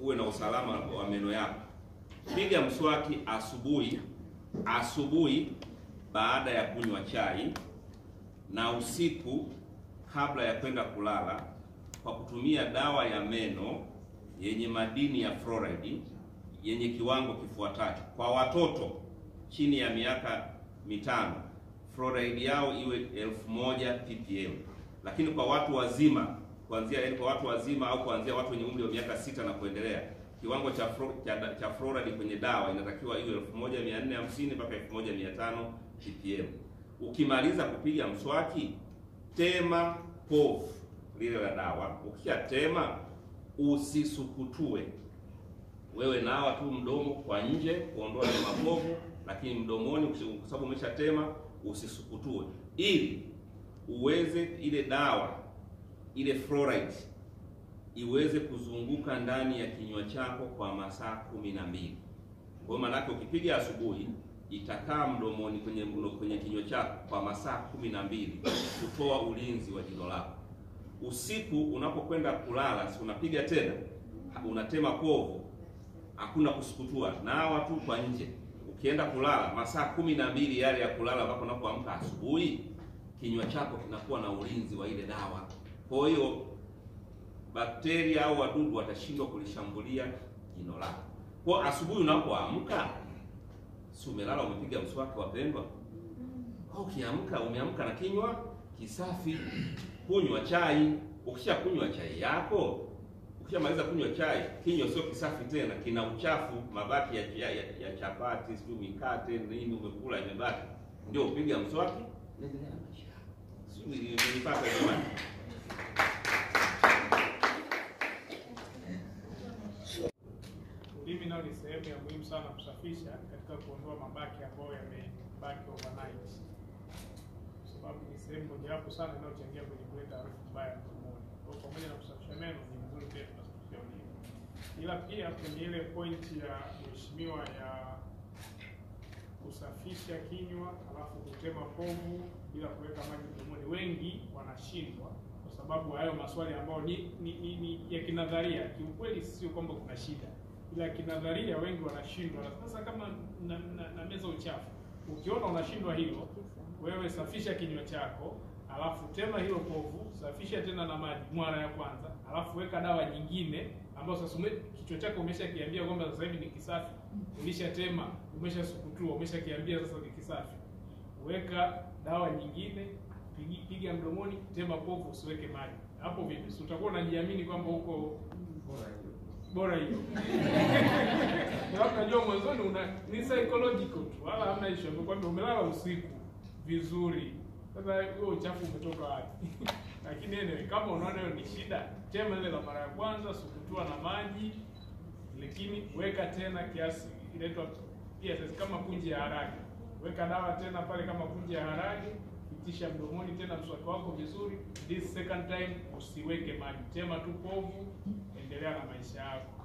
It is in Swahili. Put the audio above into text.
uwe na usalama wa meno yako, piga mswaki asubuhi baada ya kunywa chai na usiku kabla ya kwenda kulala, kwa kutumia dawa ya meno yenye madini ya fluoride yenye kiwango kifuatacho. Kwa watoto chini ya miaka 5, fluoride yao iwe 1000 ppm. Lakini kwa watu wazima, kwa watu wazima au kuanzia watu wenye umri wa miaka 6 na kuendelea, kiwango cha fluoride kwenye dawa inatakiwa iwe 1450 mpaka 1500 ppm. Ukimaliza kupiga mswaki, tema povu lile la dawa. Ukishatema usisukutue. Wewe nawa tu mdomo kwa nje kuondoa ile mapovu, lakini mdomoni kwa sababu umeshatema usisukutue, ili uweze ile dawa ile fluoride iweze kuzunguka ndani ya kinywa chako kwa masaa 12. Kwa maana yake ukipiga asubuhi itakaa mdomoni kwenye kinywa chako kwa masaa 12 kutoa ulinzi wa jino lako. Usiku unapokwenda kulala, si unapiga tena, unatema povu, hakuna kusukutua, nawa tu kwa nje. Ukienda kulala masaa 12 yale ya kulala mpaka unapoamka asubuhi, kinywa chako kinakuwa na ulinzi wa ile dawa. Kwa hiyo bakteria au wadudu watashindwa kulishambulia jino lako. Kwa asubuhi unapoamka, si umelala umepiga mswaki wapendwa? Ukiamka umeamka na kinywa kisafi. Kunywa chai. Ukishakunywa chai yako, ukishamaliza kunywa chai, kinywa sio kisafi tena, kina uchafu, mabaki ya chapati, sio mikate, nini umekula imebaki. Ndio upiga mswaki, endelea na maisha. Sio nilipata jamani. Ulimi nao ni sehemu ya muhimu sana kusafisha katika kuondoa mabaki ambayo yamebaki overnight. Sababu ni sehemu mojawapo sana inayochangia kwenye kuleta harufu mbaya mdomoni. Kwa hiyo pamoja na kusafisha meno ni vizuri pia tunasafisha ulimi. Ila pia kwenye ile point ya mheshimiwa ya kusafisha kinywa alafu kutema povu bila kuweka maji mdomoni, wengi wanashindwa kwa sababu hayo maswali ambayo ni ya kinadharia. Kiukweli sio kwamba kuna shida, ila kinadharia wengi wanashindwa. Sasa kama na meza uchafu, ukiona unashindwa hilo, wewe safisha kinywa chako, alafu tema hilo povu, safisha tena na maji mara ya kwanza, alafu weka dawa nyingine ambayo sasa kichwa chako umeshakiambia kwamba sasa hivi ni kisafi, ulishatema, umeshasukutua, umeshakiambia sasa ni kisafi. Weka dawa nyingine, piga mdomoni, tema povu, usiweke maji. Hapo vipi? Si utakuwa unajiamini kwamba uko bora hiyo. Na unajua mwanzoni ni psychological tu, wala hamna issue. Kwamba umelala usiku vizuri, sasa wewe uchafu umetoka wapi? Lakini anyway, kama unaona hiyo ni shida, tema ile la mara ya kwanza, sukutua na maji, lakini weka tena kiasi inaitwa kama punje ya harage. Weka dawa tena pale kama punje ya harage, pitisha mdomoni tena mswaki wako vizuri. This second time usiweke maji, tema tu povu, endelea na maisha yako.